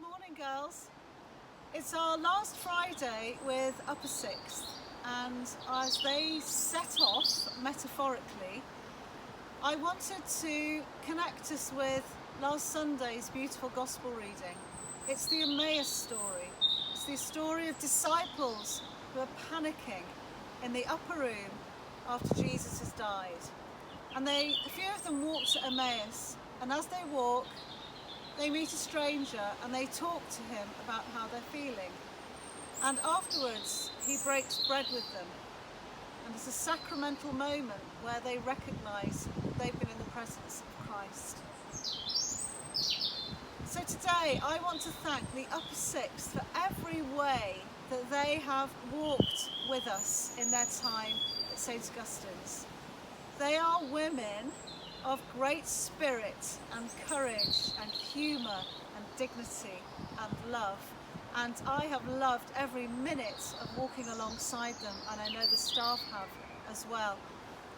Good morning, girls. It's our last Friday with Upper Sixth, and as they set off, metaphorically, I wanted to connect us with last Sunday's beautiful Gospel reading. It's the Emmaus story. It's the story of disciples who are panicking in the upper room after Jesus has died. And a few of them walk to Emmaus, and as they walk, they meet a stranger and they talk to him about how they're feeling. And afterwards, he breaks bread with them. And it's a sacramental moment where they recognise they've been in the presence of Christ. So today, I want to thank the Upper Sixth for every way that they have walked with us in their time at St Augustine's. They are women of great spirit and courage and humour and dignity and love, and I have loved every minute of walking alongside them, and I know the staff have as well.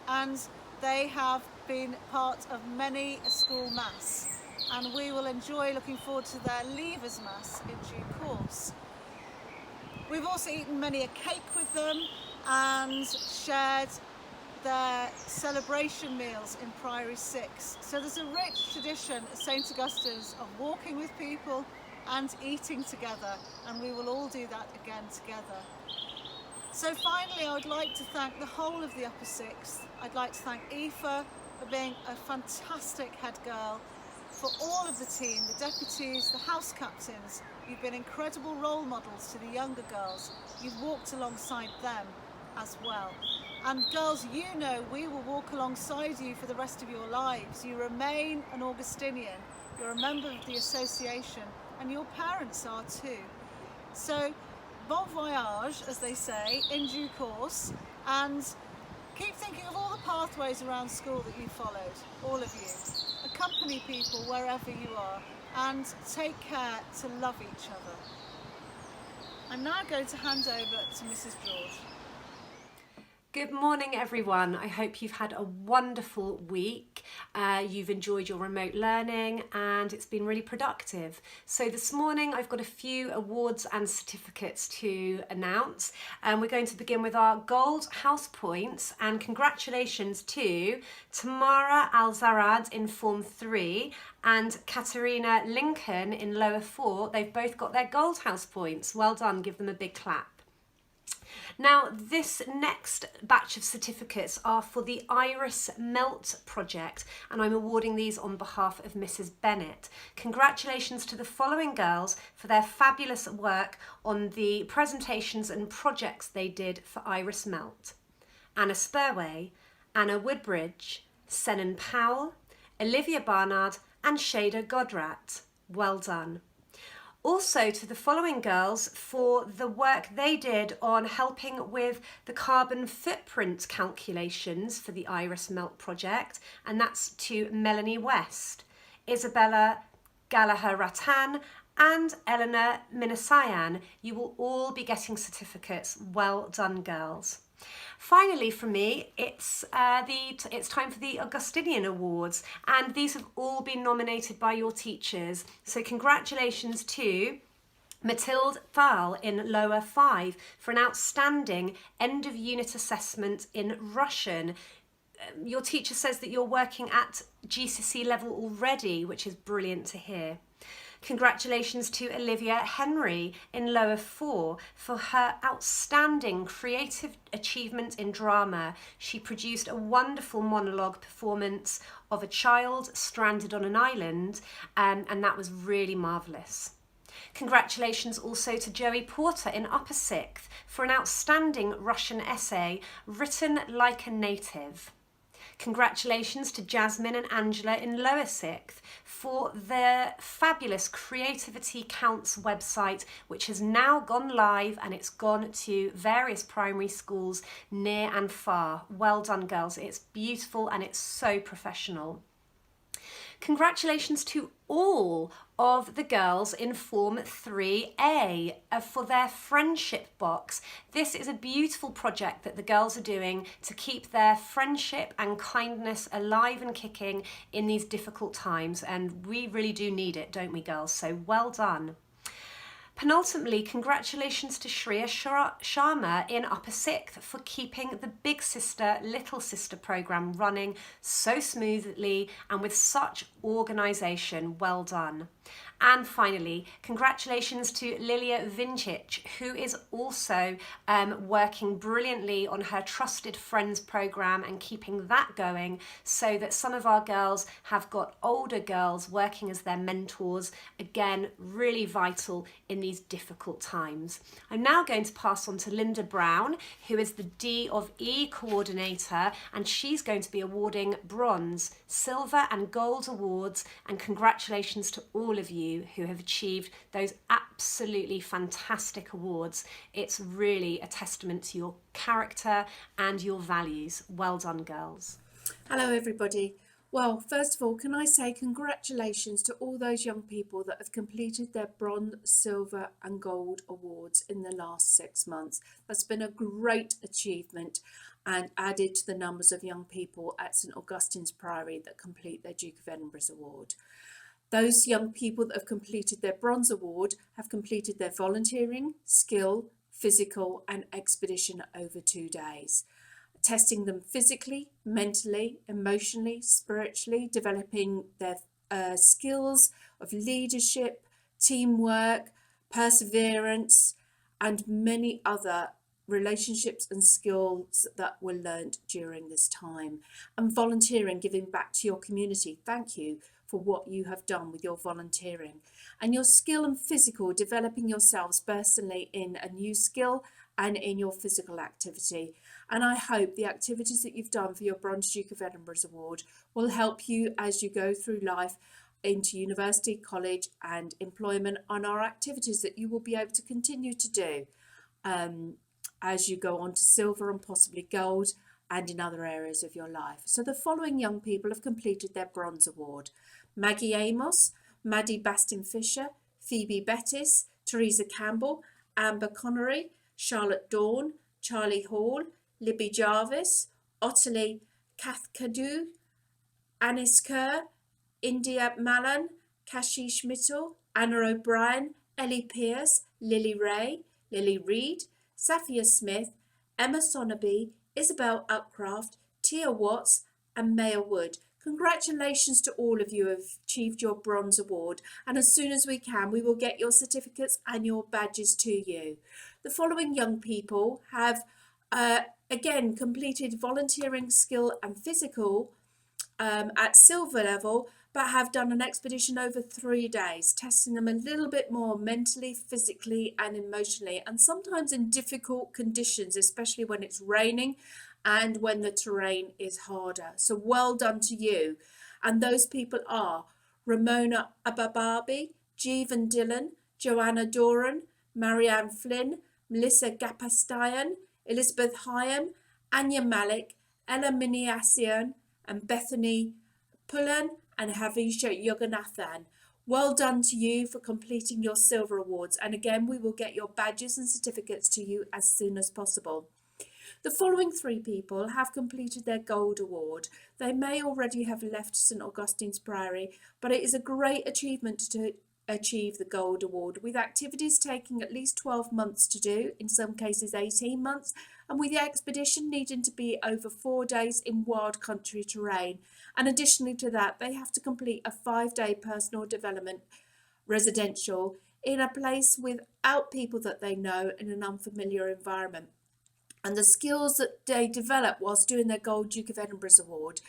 And they have been part of many a school mass, and we will enjoy looking forward to their Leavers Mass in due course. We've also eaten many a cake with them and shared their celebration meals in Priory 6. So there's a rich tradition at St Augustine's of walking with people and eating together, and we will all do that again together. So finally, I would like to thank the whole of the Upper Sixth. I'd like to thank Aoife for being a fantastic head girl, for all of the team, the deputies, the house captains. You've been incredible role models to the younger girls. You've walked alongside them as well. And girls, you know we will walk alongside you for the rest of your lives. You remain an Augustinian, you're a member of the association, and your parents are too. So, bon voyage, as they say, in due course, and keep thinking of all the pathways around school that you followed, all of you. Accompany people wherever you are, and take care to love each other. I'm now going to hand over to Mrs George. Good morning, everyone. I hope you've had a wonderful week. You've enjoyed your remote learning and it's been really productive. So this morning I've got a few awards and certificates to announce. We're going to begin with our gold house points, and congratulations to Tamara Al-Zarad in Form 3 and Katerina Lincoln in Lower 4. They've both got their gold house points. Well done, give them a big clap. Now, this next batch of certificates are for the Iris Melt project, and I'm awarding these on behalf of Mrs Bennett. Congratulations to the following girls for their fabulous work on the presentations and projects they did for Iris Melt. Anna Spurway, Anna Woodbridge, Senan Powell, Olivia Barnard and Shada Godrat. Well done. Also to the following girls for the work they did on helping with the carbon footprint calculations for the Iris Melt project, and that's to Melanie West, Isabella Gallagher-Rattan and Eleanor Minasayan. You will all be getting certificates. Well done, girls. Finally, from me, it's time for the Augustinian Awards, and these have all been nominated by your teachers. So congratulations to Mathilde Thal in Lower 5 for an outstanding end of unit assessment in Russian. Your teacher says that you're working at GCSE level already, which is brilliant to hear. Congratulations to Olivia Henry in Lower 4 for her outstanding creative achievement in drama. She produced a wonderful monologue performance of a child stranded on an island, and that was really marvellous. Congratulations also to Joey Porter in Upper 6th for an outstanding Russian essay written like a native. Congratulations to Jasmine and Angela in Lower 6th for their fabulous Creativity Counts website, which has now gone live and it's gone to various primary schools near and far. Well done, girls. It's beautiful and it's so professional. Congratulations to all of the girls in Form 3A for their friendship box. This is a beautiful project that the girls are doing to keep their friendship and kindness alive and kicking in these difficult times, and we really do need it, don't we, girls? So well done. Penultimately, congratulations to Shreya Sharma in Upper 6th for keeping the Big Sister, Little Sister programme running so smoothly and with such organisation. Well done. And finally, congratulations to Lilia Vincic, who is also working brilliantly on her Trusted Friends programme and keeping that going so that some of our girls have got older girls working as their mentors. Again, really vital in these difficult times. I'm now going to pass on to Linda Brown, who is the D of E coordinator, and she's going to be awarding bronze, silver and gold awards, and congratulations to all of you who have achieved those absolutely fantastic awards. It's really a testament to your character and your values. Well done, girls. Hello everybody. Well, first of all, can I say congratulations to all those young people that have completed their bronze, silver and gold awards in the last 6 months. That's been a great achievement and added to the numbers of young people at St Augustine's Priory that complete their Duke of Edinburgh's award. Those young people that have completed their bronze award have completed their volunteering, skill, physical and expedition over 2 days. Testing them physically, mentally, emotionally, spiritually, developing their skills of leadership, teamwork, perseverance, and many other relationships and skills that were learnt during this time. And volunteering, giving back to your community. Thank you for what you have done with your volunteering. And your skill and physical, developing yourselves personally in a new skill and in your physical activity. And I hope the activities that you've done for your Bronze Duke of Edinburgh's Award will help you as you go through life into university, college and employment, on our activities that you will be able to continue to do as you go on to silver and possibly gold and in other areas of your life. So the following young people have completed their Bronze Award: Maggie Amos, Maddie Bastin Fisher, Phoebe Bettis, Teresa Campbell, Amber Connery, Charlotte Dawn, Charlie Hall, Libby Jarvis, Ottilie Cathcadoo, Anis Kerr, India Malan, Kashish Mittal, Anna O'Brien, Ellie Pierce, Lily Ray, Lily Reid, Safia Smith, Emma Sonaby, Isabel Upcraft, Tia Watts and Maya Wood. Congratulations to all of you who have achieved your Bronze Award, and as soon as we can we will get your certificates and your badges to you. The following young people have again completed volunteering, skill and physical at silver level, but have done an expedition over 3 days, testing them a little bit more mentally, physically and emotionally, and sometimes in difficult conditions, especially when it's raining and when the terrain is harder. So well done to you. And those people are Ramona Abababi, Jeevan Dillon, Joanna Doran, Marianne Flynn, Melissa Gapastian, Elizabeth Hyam, Anya Malik, Ella Miniasian and Bethany Pullen and Havisha Yoganathan. Well done to you for completing your silver awards, and again we will get your badges and certificates to you as soon as possible. The following 3 people have completed their gold award. They may already have left St Augustine's Priory, but it is a great achievement to achieve the gold award, with activities taking at least 12 months to do, in some cases 18 months, and with the expedition needing to be over 4 days in wild country terrain. And additionally to that, they have to complete a 5-day personal development residential in a place without people that they know, in an unfamiliar environment. And the skills that they develop whilst doing their Gold Duke of Edinburgh's Award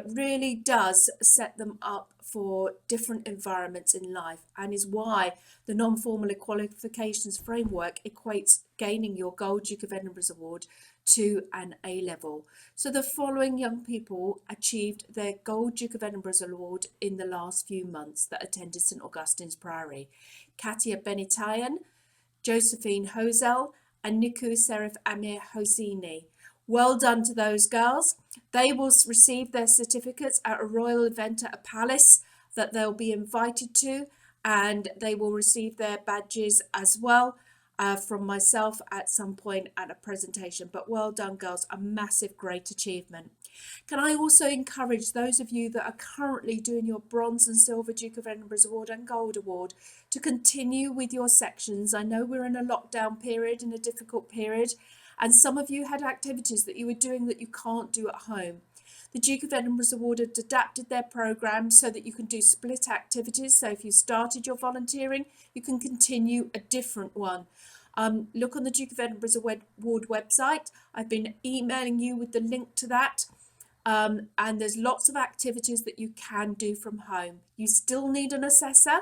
really does set them up for different environments in life, and is why the non-formal qualifications framework equates gaining your Gold Duke of Edinburgh's Award to an A level. So the following young people achieved their Gold Duke of Edinburgh's Award in the last few months that attended St Augustine's Priory: Katia Benitayan, Josephine Hosel and Niku Serif Amir Hosini. Well done to those girls. They will receive their certificates at a royal event at a palace that they'll be invited to, and they will receive their badges as well from myself at some point at a presentation. But well done, girls, a massive, great achievement. Can I also encourage those of you that are currently doing your Bronze and Silver Duke of Edinburgh's Award and Gold Award to continue with your sections? I know we're in a lockdown period, in a difficult period, and some of you had activities that you were doing that you can't do at home. The Duke of Edinburgh's Award had adapted their programme so that you can do split activities. So if you started your volunteering, you can continue a different one. Look on the Duke of Edinburgh's Award website. I've been emailing you with the link to that. And there's lots of activities that you can do from home. You still need an assessor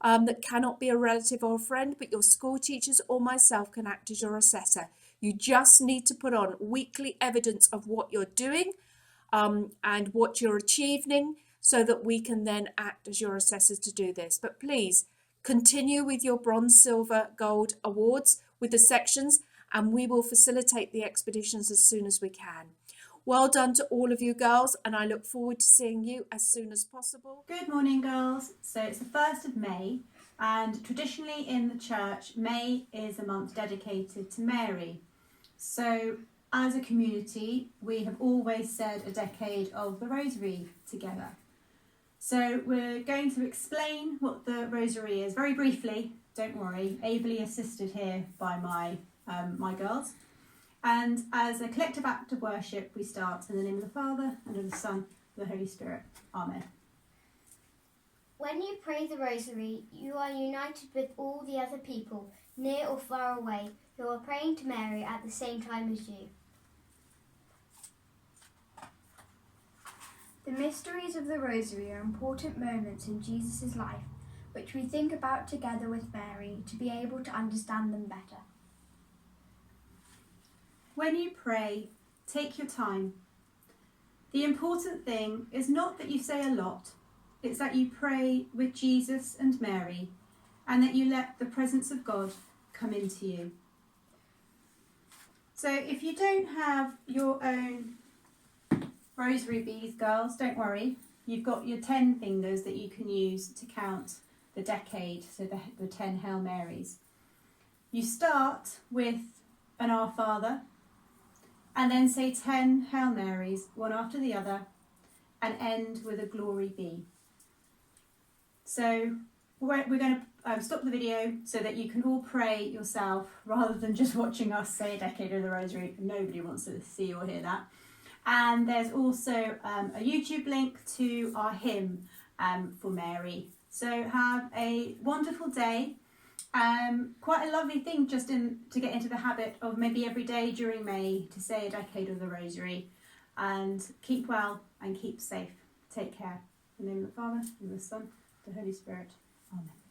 that cannot be a relative or a friend, but your school teachers or myself can act as your assessor. You just need to put on weekly evidence of what you're doing and what you're achieving so that we can then act as your assessors to do this. But please continue with your Bronze, Silver, Gold awards with the sections, and we will facilitate the expeditions as soon as we can. Well done to all of you girls, and I look forward to seeing you as soon as possible. Good morning, girls. So it's the 1st of May, and traditionally in the church, May is a month dedicated to Mary. So as a community, we have always said a decade of the Rosary together. So we're going to explain what the Rosary is very briefly. Don't worry, ably assisted here by my girls. And as a collective act of worship, we start in the name of the Father, and of the Son, and the Holy Spirit. Amen. When you pray the Rosary, you are united with all the other people, near or far away, who are praying to Mary at the same time as you. The mysteries of the Rosary are important moments in Jesus' life, which we think about together with Mary to be able to understand them better. When you pray, take your time. The important thing is not that you say a lot, it's that you pray with Jesus and Mary, and that you let the presence of God come into you. So if you don't have your own Rosary beads, girls, don't worry. You've got your 10 fingers that you can use to count the decade, so the 10 Hail Marys. You start with an Our Father, and then say 10 Hail Marys, one after the other, and end with a Glory Be. So we're going to stop the video so that you can all pray yourself rather than just watching us say a decade of the Rosary. Nobody wants to see or hear that. And there's also a YouTube link to our hymn for Mary. So have a wonderful day. Quite a lovely thing just to get into the habit of maybe every day during May to say a decade of the Rosary. And keep well and keep safe. Take care. In the name of the Father, and the Son, and the Holy Spirit. Amen.